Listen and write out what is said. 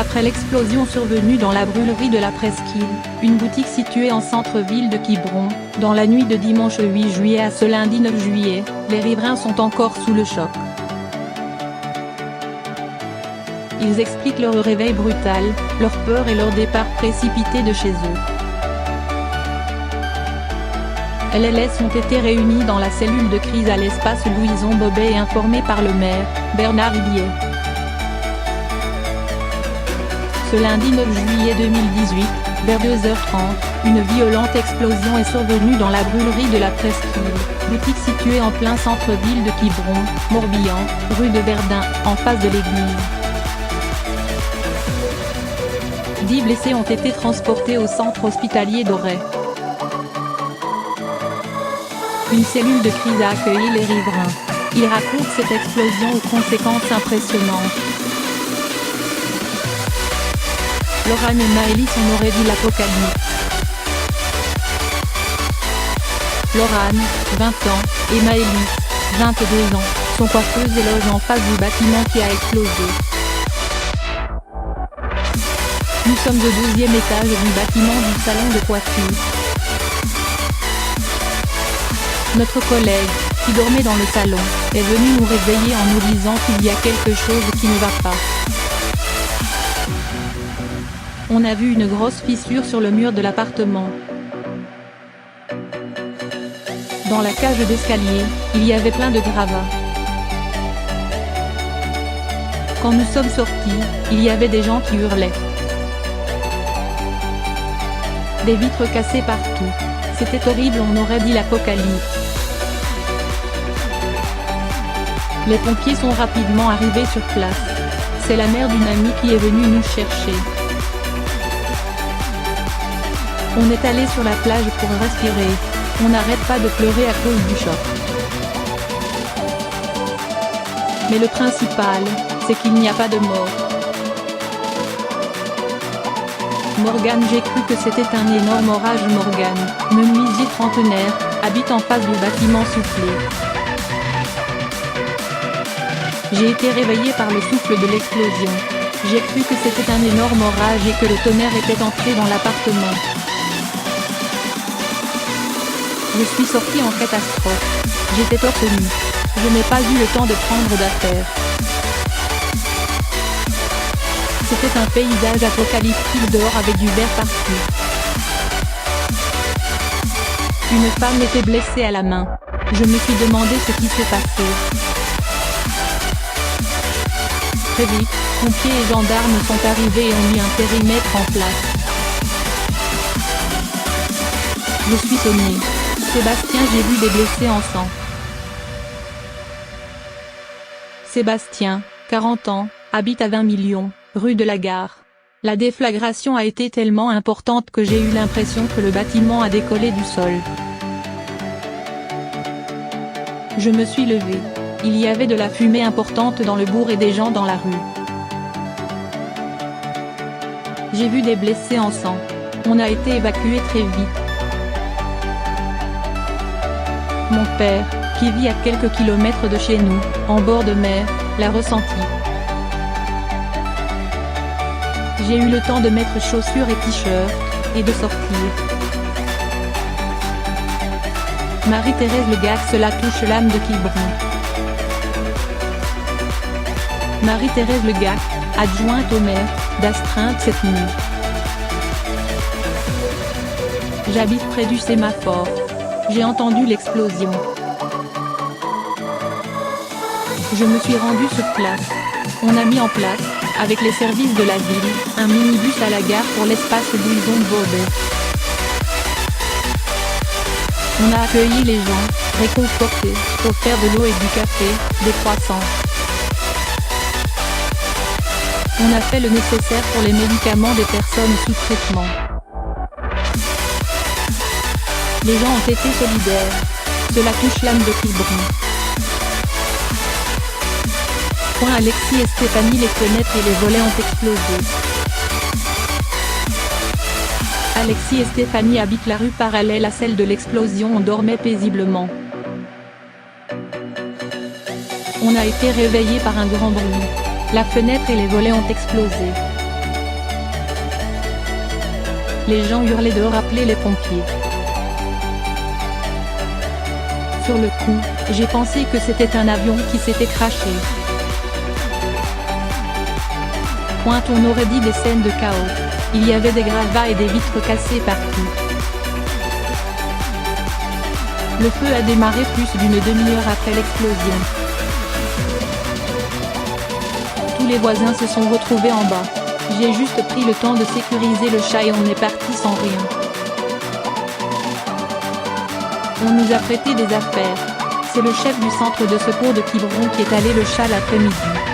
après l'explosion survenue dans la brûlerie de la Presqu'île, une boutique située en centre-ville de Quiberon, dans la nuit de dimanche 8 juillet à ce lundi 9 juillet, les riverains sont encore sous le choc. Ils expliquent leur réveil brutal, leur peur et leur départ précipité de chez eux. LLS ont été réunis dans la cellule de crise à l'espace Louison Bobet et informés par le maire, Bernard Hillier. Ce lundi 9 juillet 2018, vers 2h30, une violente explosion est survenue dans la brûlerie de la Presqu'île, boutique située en plein centre-ville de Quiberon, Morbihan, rue de Verdun, en face de l'église. 10 blessés ont été transportés au centre hospitalier d'Auray. Une cellule de crise a accueilli les riverains. Ils racontent cette explosion aux conséquences impressionnantes. Laurane et Maëlys on aurait dit l'apocalypse. Laurane, 20 ans, et Maëlys, 22 ans, sont coiffeuses et logent en face du bâtiment qui a explosé. Nous sommes au 12e étage du bâtiment du salon de coiffure. Notre collègue, qui dormait dans le salon, est venu nous réveiller en nous disant qu'il y a quelque chose qui ne va pas. On a vu une grosse fissure sur le mur de l'appartement. Dans la cage d'escalier, il y avait plein de gravats. Quand nous sommes sortis, il y avait des gens qui hurlaient. Des vitres cassées partout. C'était horrible, on aurait dit l'apocalypse. Les pompiers sont rapidement arrivés sur place. C'est la mère d'une amie qui est venue nous chercher. On est allé sur la plage pour respirer. On n'arrête pas de pleurer à cause du choc. Mais le principal, c'est qu'il n'y a pas de mort. Morgane, j'ai cru que c'était un énorme orage. Morgane, menuisier trentenaire, habite en face du bâtiment soufflé. J'ai été réveillée par le souffle de l'explosion. J'ai cru que c'était un énorme orage et que le tonnerre était entré dans l'appartement. Je suis sortie en catastrophe. J'étais torse nu. Je n'ai pas eu le temps de prendre d'affaires. C'était un paysage apocalyptique dehors avec du verre partout. Une femme était blessée à la main. Je me suis demandé ce qui s'est passé. Très vite, pompiers et gendarmes sont arrivés et ont mis un périmètre en place. Je suis sonnée. Sébastien, j'ai vu des blessés en sang. Sébastien, 40 ans, habite à 20 millions, rue de la Gare. La déflagration a été tellement importante que j'ai eu l'impression que le bâtiment a décollé du sol. Je me suis levée. Il y avait de la fumée importante dans le bourg et des gens dans la rue. J'ai vu des blessés en sang. On a été évacués très vite. Mon père, qui vit à quelques kilomètres de chez nous, en bord de mer, l'a ressenti. J'ai eu le temps de mettre chaussures et t-shirt, et de sortir. Marie-Thérèse Legac, cela touche l'âme de Quiberon. Marie-Thérèse Legac, adjointe au maire, d'astreinte cette nuit. J'habite près du sémaphore. J'ai entendu l'explosion. Je me suis rendue sur place. On a mis en place, avec les services de la ville, un minibus à la gare pour l'espace Louison Bobet. On a accueilli les gens, réconfortés, offert de l'eau et du café, des croissants. On a fait le nécessaire pour les médicaments des personnes sous traitement. Les gens ont été solidaires. Cela touche l'âme de Quiberon. Alexis et Stéphanie, les fenêtres et les volets ont explosé. Alexis et Stéphanie habitent la rue parallèle à celle de l'explosion. On dormait paisiblement. On a été réveillés par un grand bruit. La fenêtre et les volets ont explosé. Les gens hurlaient dehors, appelaient les pompiers. Sur le coup, j'ai pensé que c'était un avion qui s'était crashé. On aurait dit des scènes de chaos. Il y avait des gravats et des vitres cassées partout. Le feu a démarré plus d'une demi-heure après l'explosion. Tous les voisins se sont retrouvés en bas. J'ai juste pris le temps de sécuriser le chat et on est parti sans rien. On nous a prêté des affaires. C'est le chef du centre de secours de Quiberon qui est allé le chat l'après-midi.